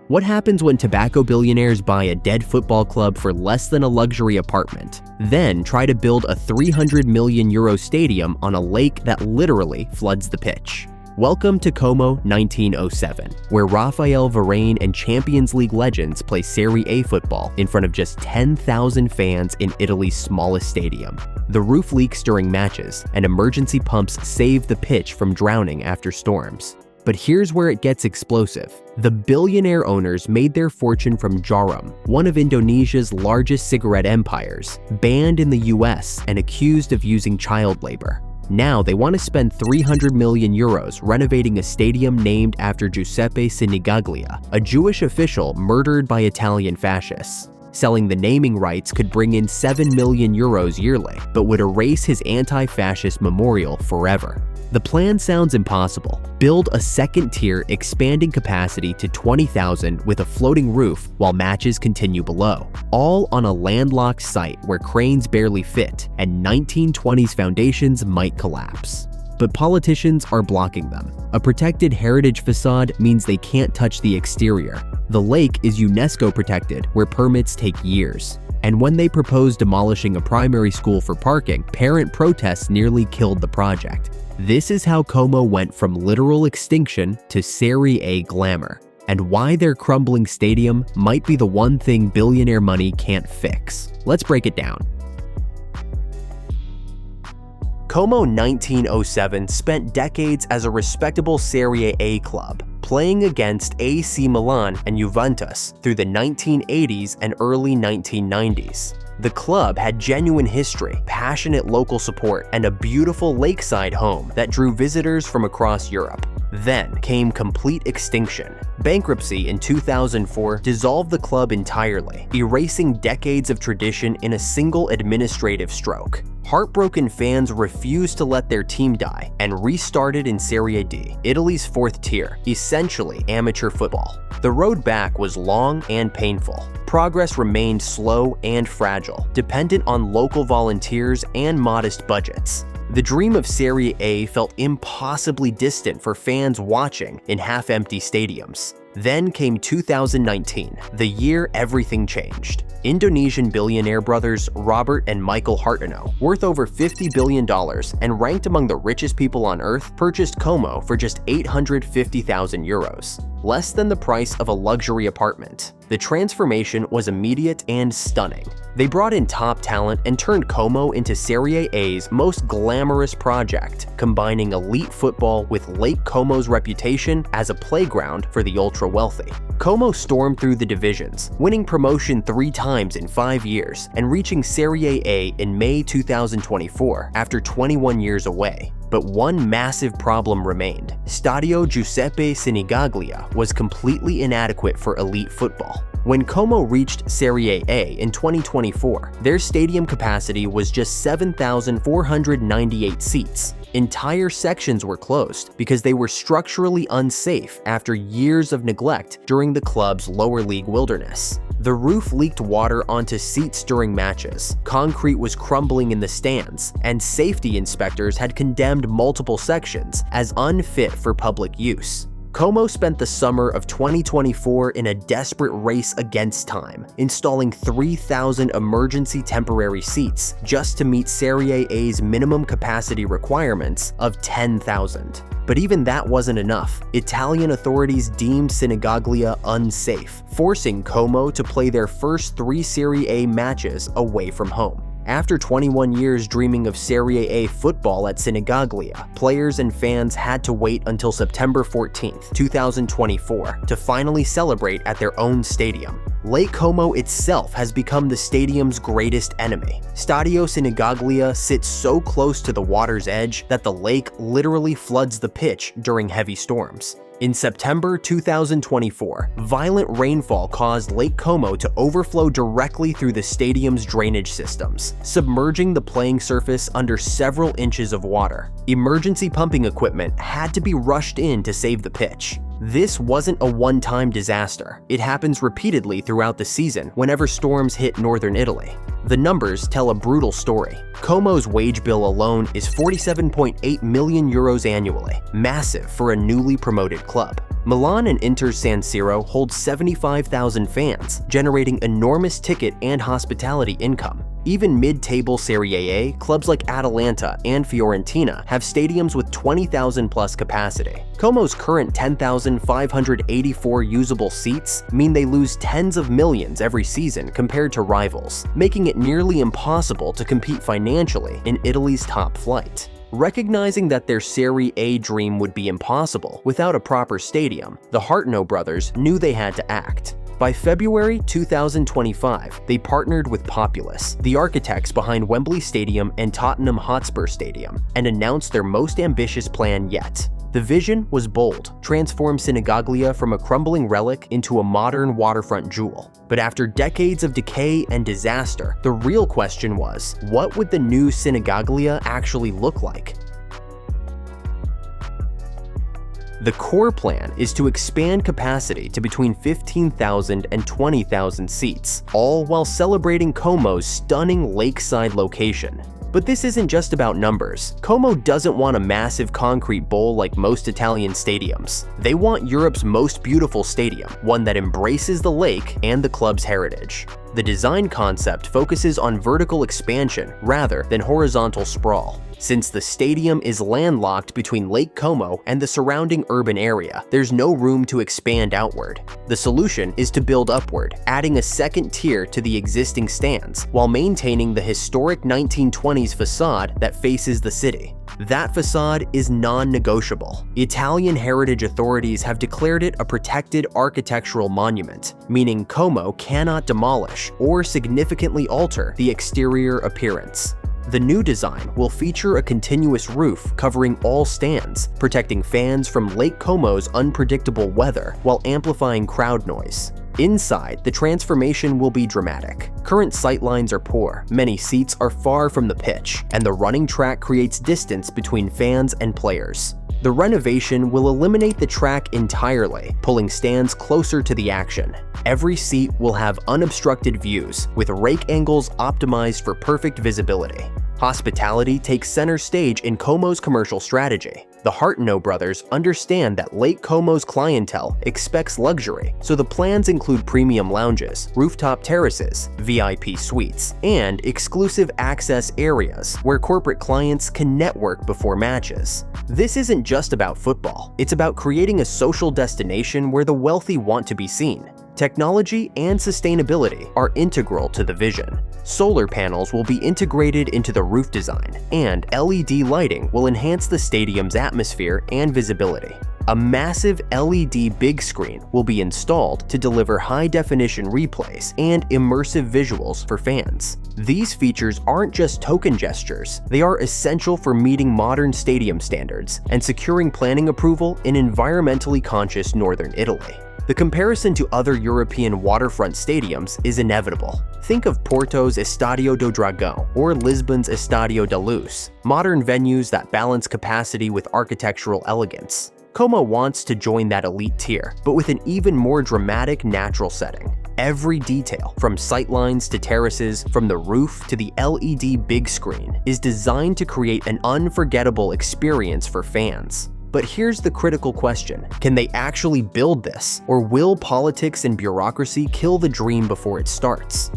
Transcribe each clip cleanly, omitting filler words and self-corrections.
What happens when tobacco billionaires buy a dead football club for less than a luxury apartment, then try to build a €300 million stadium on a lake that literally floods the pitch? Welcome to Como 1907, where Raphael, Varane, and Champions League legends play Serie A football in front of just 10,000 fans in Italy's smallest stadium. The roof leaks during matches, and emergency pumps save the pitch from drowning after storms. But here's where it gets explosive. The billionaire owners made their fortune from Jarum, one of Indonesia's largest cigarette empires, banned in the US and accused of using child labor. Now they want to spend €300 million renovating a stadium named after Giuseppe Sinigaglia, a Jewish official murdered by Italian fascists. Selling the naming rights could bring in €7 million yearly, but would erase his anti-fascist memorial forever. The plan sounds impossible. Build a second-tier expanding capacity to 20,000 with a floating roof while matches continue below, all on a landlocked site where cranes barely fit and 1920s foundations might collapse. But politicians are blocking them. A protected heritage facade means they can't touch the exterior. The lake is UNESCO protected, where permits take years. And when they proposed demolishing a primary school for parking, parent protests nearly killed the project. This is how Como went from literal extinction to Serie A glamour, and why their crumbling stadium might be the one thing billionaire money can't fix. Let's break it down. Como 1907 spent decades as a respectable Serie A club, playing against AC Milan and Juventus through the 1980s and early 1990s. The club had genuine history, passionate local support, and a beautiful lakeside home that drew visitors from across Europe. Then came complete extinction. Bankruptcy in 2004 dissolved the club entirely, erasing decades of tradition in a single administrative stroke. Heartbroken fans refused to let their team die and restarted in Serie D, Italy's fourth tier, essentially amateur football. The road back was long and painful. Progress remained slow and fragile, dependent on local volunteers and modest budgets. The dream of Serie A felt impossibly distant for fans watching in half-empty stadiums. Then came 2019, the year everything changed. Indonesian billionaire brothers Robert and Michael Hartono, worth over $50 billion and ranked among the richest people on earth, purchased Como for just €850,000, less than the price of a luxury apartment. The transformation was immediate and stunning. They brought in top talent and turned Como into Serie A's most glamorous project, combining elite football with Lake Como's reputation as a playground for the ultra-wealthy. Como stormed through the divisions, winning promotion 3 times in 5 years and reaching Serie A in May 2024 after 21 years away. But one massive problem remained. Stadio Giuseppe Sinigaglia was completely inadequate for elite football. When Como reached Serie A in 2024, their stadium capacity was just 7,498 seats. Entire sections were closed because they were structurally unsafe after years of neglect during the club's lower league wilderness. The roof leaked water onto seats during matches, concrete was crumbling in the stands, and safety inspectors had condemned multiple sections as unfit for public use. Como spent the summer of 2024 in a desperate race against time, installing 3,000 emergency temporary seats just to meet Serie A's minimum capacity requirements of 10,000. But even that wasn't enough. Italian authorities deemed Sinigaglia unsafe, forcing Como to play their first 3 Serie A matches away from home. After 21 years dreaming of Serie A football at Sinigaglia, players and fans had to wait until September 14, 2024 to finally celebrate at their own stadium. Lake Como itself has become the stadium's greatest enemy. Stadio Sinigaglia sits so close to the water's edge that the lake literally floods the pitch during heavy storms. In September 2024, violent rainfall caused Lake Como to overflow directly through the stadium's drainage systems, submerging the playing surface under several inches of water. Emergency pumping equipment had to be rushed in to save the pitch. This wasn't a one-time disaster. It happens repeatedly throughout the season whenever storms hit northern Italy. The numbers tell a brutal story. Como's wage bill alone is €47.8 million annually, massive for a newly promoted club. Milan and Inter San Siro hold 75,000 fans, generating enormous ticket and hospitality income. Even mid-table Serie A clubs like Atalanta and Fiorentina have stadiums with 20,000 plus capacity. Como's current 10,584 usable seats mean they lose tens of millions every season compared to rivals, making it nearly impossible to compete financially in Italy's top flight. Recognizing that their Serie A dream would be impossible without a proper stadium, the Hartno brothers knew they had to act. By February 2025, they partnered with Probuilds, the architects behind Wembley Stadium and Tottenham Hotspur Stadium, and announced their most ambitious plan yet. The vision was bold: transform Sinigaglia from a crumbling relic into a modern waterfront jewel. But after decades of decay and disaster, the real question was, what would the new Sinigaglia actually look like? The core plan is to expand capacity to between 15,000 and 20,000 seats, all while celebrating Como's stunning lakeside location. But this isn't just about numbers. Como doesn't want a massive concrete bowl like most Italian stadiums. They want Europe's most beautiful stadium, one that embraces the lake and the club's heritage. The design concept focuses on vertical expansion rather than horizontal sprawl. Since the stadium is landlocked between Lake Como and the surrounding urban area, there's no room to expand outward. The solution is to build upward, adding a second tier to the existing stands, while maintaining the historic 1920s facade that faces the city. That facade is non-negotiable. Italian heritage authorities have declared it a protected architectural monument, meaning Como cannot demolish or significantly alter the exterior appearance. The new design will feature a continuous roof covering all stands, protecting fans from Lake Como's unpredictable weather while amplifying crowd noise. Inside, the transformation will be dramatic. Current sightlines are poor, many seats are far from the pitch, and the running track creates distance between fans and players. The renovation will eliminate the track entirely, pulling stands closer to the action. Every seat will have unobstructed views, with rake angles optimized for perfect visibility. Hospitality takes center stage in Como's commercial strategy. The Hartno brothers understand that Lake Como's clientele expects luxury, so the plans include premium lounges, rooftop terraces, VIP suites, and exclusive access areas where corporate clients can network before matches. This isn't just about football, it's about creating a social destination where the wealthy want to be seen. Technology and sustainability are integral to the vision. Solar panels will be integrated into the roof design, and LED lighting will enhance the stadium's atmosphere and visibility. A massive LED big screen will be installed to deliver high-definition replays and immersive visuals for fans. These features aren't just token gestures, they are essential for meeting modern stadium standards and securing planning approval in environmentally conscious northern Italy. The comparison to other European waterfront stadiums is inevitable. Think of Porto's Estádio do Dragão or Lisbon's Estádio da Luz, modern venues that balance capacity with architectural elegance. Como wants to join that elite tier, but with an even more dramatic natural setting. Every detail, from sightlines to terraces, from the roof to the LED big screen, is designed to create an unforgettable experience for fans. But here's the critical question: can they actually build this, or will politics and bureaucracy kill the dream before it starts?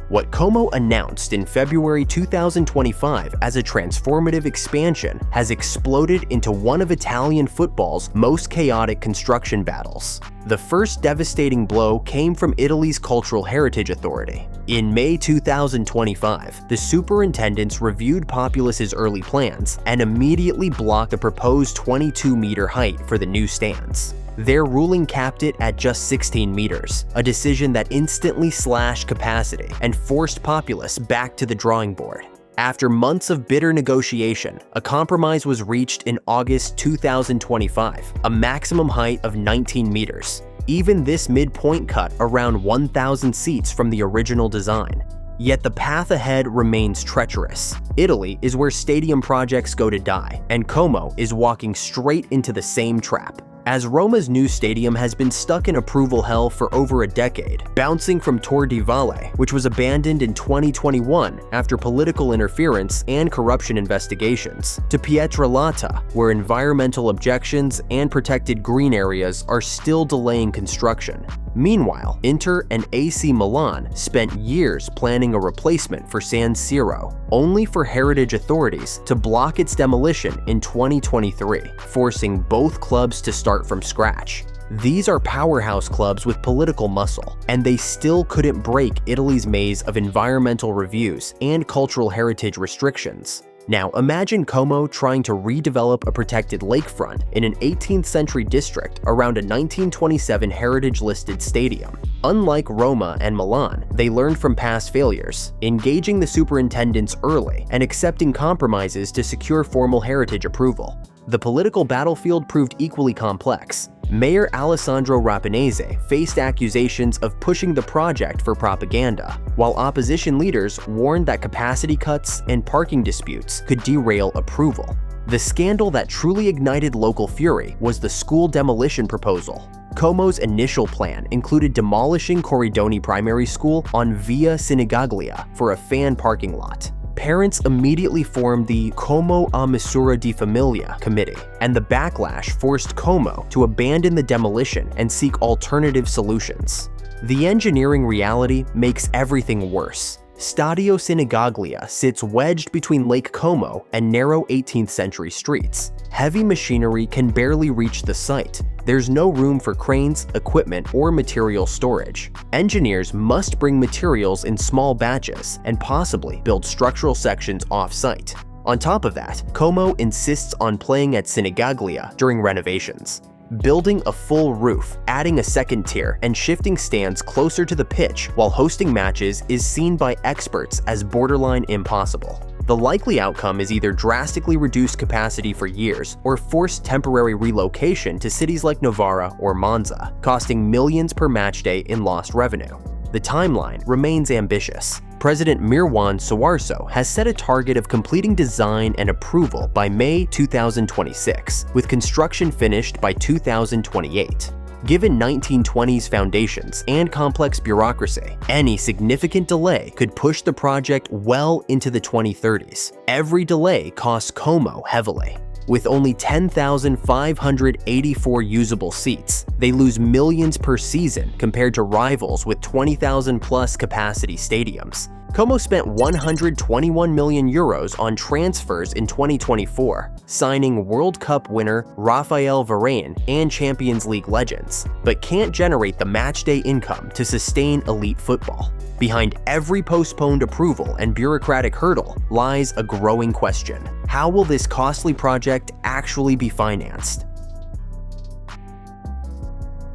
What Como announced in February 2025 as a transformative expansion has exploded into one of Italian football's most chaotic construction battles. The first devastating blow came from Italy's Cultural Heritage Authority. In May 2025, the superintendents reviewed Probuilds' early plans and immediately blocked the proposed 22-meter height for the new stands. Their ruling capped it at just 16 meters, a decision that instantly slashed capacity and forced Probuilds back to the drawing board. After months of bitter negotiation, a compromise was reached in August 2025, a maximum height of 19 meters. Even this midpoint cut around 1,000 seats from the original design. Yet the path ahead remains treacherous. Italy is where stadium projects go to die, and Como is walking straight into the same trap. as Roma's new stadium has been stuck in approval hell for over a decade, bouncing from Tor di Valle, which was abandoned in 2021 after political interference and corruption investigations, to Pietralata, where environmental objections and protected green areas are still delaying construction. Meanwhile, Inter and AC Milan spent years planning a replacement for San Siro, only for heritage authorities to block its demolition in 2023, forcing both clubs to start from scratch. These are powerhouse clubs with political muscle, and they still couldn't break Italy's maze of environmental reviews and cultural heritage restrictions. Now imagine Como trying to redevelop a protected lakefront in an 18th century district around a 1927 heritage-listed stadium. Unlike Roma and Milan, they learned from past failures, engaging the superintendents early and accepting compromises to secure formal heritage approval. The political battlefield proved equally complex. Mayor Alessandro Rapinese faced accusations of pushing the project for propaganda, while opposition leaders warned that capacity cuts and parking disputes could derail approval. The scandal that truly ignited local fury was the school demolition proposal. Como's initial plan included demolishing Corridoni Primary School on Via Sinigaglia for a fan parking lot. Parents immediately formed the Como a Misura di Famiglia committee, and the backlash forced Como to abandon the demolition and seek alternative solutions. The engineering reality makes everything worse. Stadio Sinigaglia sits wedged between Lake Como and narrow 18th century streets. Heavy machinery can barely reach the site. There's no room for cranes, equipment, or material storage. Engineers must bring materials in small batches and possibly build structural sections off-site. On top of that, Como insists on playing at Sinigaglia during renovations. Building a full roof, adding a second tier, and shifting stands closer to the pitch while hosting matches is seen by experts as borderline impossible. The likely outcome is either drastically reduced capacity for years or forced temporary relocation to cities like Novara or Monza, costing millions per match day in lost revenue. The timeline remains ambitious. President Mirwan Suarso has set a target of completing design and approval by May 2026, with construction finished by 2028. Given 1920s foundations and complex bureaucracy, any significant delay could push the project well into the 2030s. Every delay costs Como heavily. With only 10,584 usable seats, they lose millions per season compared to rivals with 20,000 plus capacity stadiums. Como spent 121 million euros on transfers in 2024, signing World Cup winner Raphael Varane and Champions League legends, but can't generate the matchday income to sustain elite football. Behind every postponed approval and bureaucratic hurdle lies a growing question. How will this costly project actually be financed?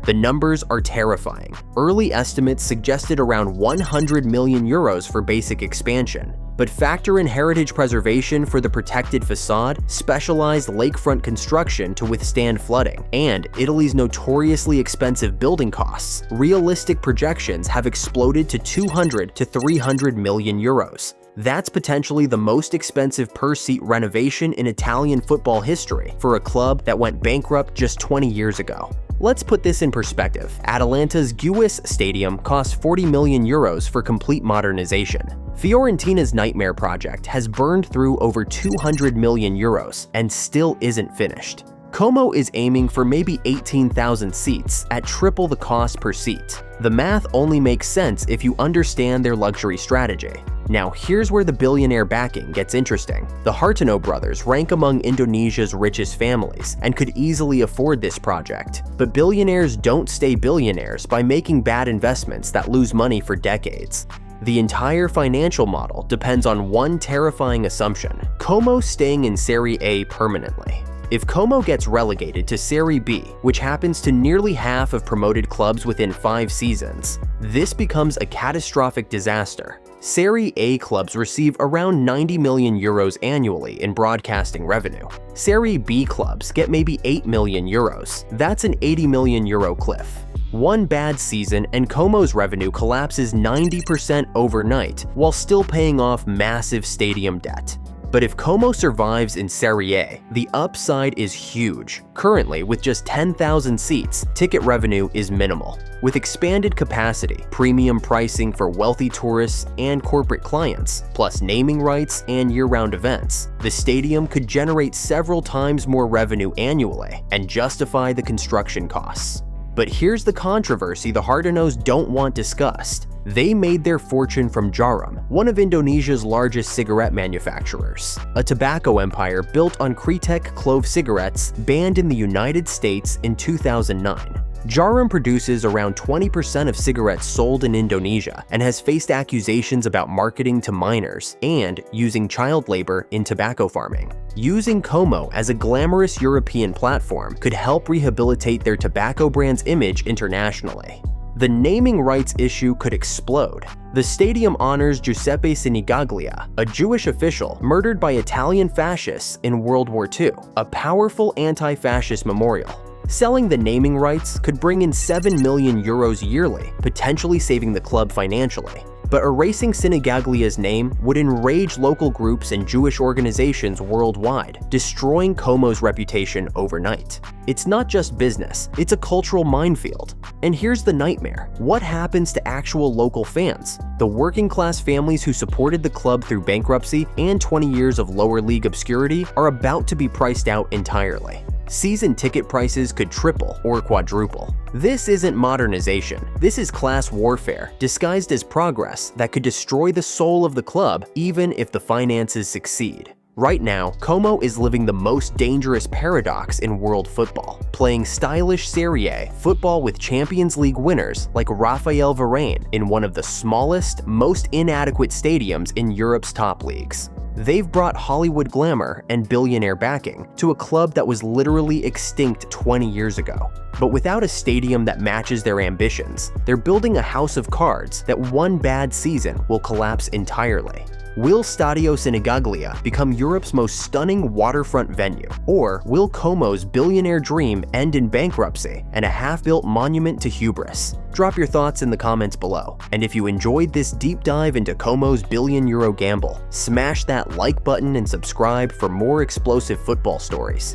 The numbers are terrifying. Early estimates suggested around 100 million euros for basic expansion, but factor in heritage preservation for the protected facade, specialized lakefront construction to withstand flooding, and Italy's notoriously expensive building costs. Realistic projections have exploded to 200 to 300 million euros. That's potentially the most expensive per-seat renovation in Italian football history for a club that went bankrupt just 20 years ago. Let's put this in perspective. Atalanta's Guis Stadium cost 40 million euros for complete modernization. Fiorentina's Nightmare project has burned through over 200 million euros and still isn't finished. Como is aiming for maybe 18,000 seats at triple the cost per seat. The math only makes sense if you understand their luxury strategy. Now here's where the billionaire backing gets interesting. The Hartono brothers rank among Indonesia's richest families and could easily afford this project. But billionaires don't stay billionaires by making bad investments that lose money for decades. The entire financial model depends on one terrifying assumption: Como staying in Serie A permanently. If Como gets relegated to Serie B, which happens to nearly half of promoted clubs within 5 seasons, this becomes a catastrophic disaster. Serie A clubs receive around 90 million euros annually in broadcasting revenue. Serie B clubs get maybe 8 million euros. That's an 80 million euro cliff. One bad season and Como's revenue collapses 90% overnight while still paying off massive stadium debt. But if Como survives in Serie A, the upside is huge. Currently, with just 10,000 seats, ticket revenue is minimal. With expanded capacity, premium pricing for wealthy tourists and corporate clients, plus naming rights and year-round events, the stadium could generate several times more revenue annually and justify the construction costs. But here's the controversy the hard-to-knows don't want discussed. They made their fortune from Jarum, one of Indonesia's largest cigarette manufacturers, a tobacco empire built on Kretek clove cigarettes banned in the United States in 2009. Jarum produces around 20% of cigarettes sold in Indonesia and has faced accusations about marketing to minors and using child labor in tobacco farming. Using Como as a glamorous European platform could help rehabilitate their tobacco brand's image internationally. The naming rights issue could explode. The stadium honors Giuseppe Sinigaglia, a Jewish official murdered by Italian fascists in World War II, a powerful anti-fascist memorial. Selling the naming rights could bring in €7 million yearly, potentially saving the club financially. But erasing Sinigaglia's name would enrage local groups and Jewish organizations worldwide, destroying Como's reputation overnight. It's not just business, it's a cultural minefield. And here's the nightmare. What happens to actual local fans? The working-class families who supported the club through bankruptcy and 20 years of lower league obscurity are about to be priced out entirely. Season ticket prices could triple or quadruple. This isn't modernization, this is class warfare disguised as progress that could destroy the soul of the club even if the finances succeed. Right now, Como is living the most dangerous paradox in world football, playing stylish Serie A football with Champions League winners like Raphael Varane in one of the smallest, most inadequate stadiums in Europe's top leagues. They've brought Hollywood glamour and billionaire backing to a club that was literally extinct 20 years ago. But without a stadium that matches their ambitions, they're building a house of cards that one bad season will collapse entirely. Will Stadio Sinigaglia become Europe's most stunning waterfront venue? Or will Como's billionaire dream end in bankruptcy and a half-built monument to hubris? Drop your thoughts in the comments below. And if you enjoyed this deep dive into Como's billion-euro gamble, smash that like button and subscribe for more explosive football stories.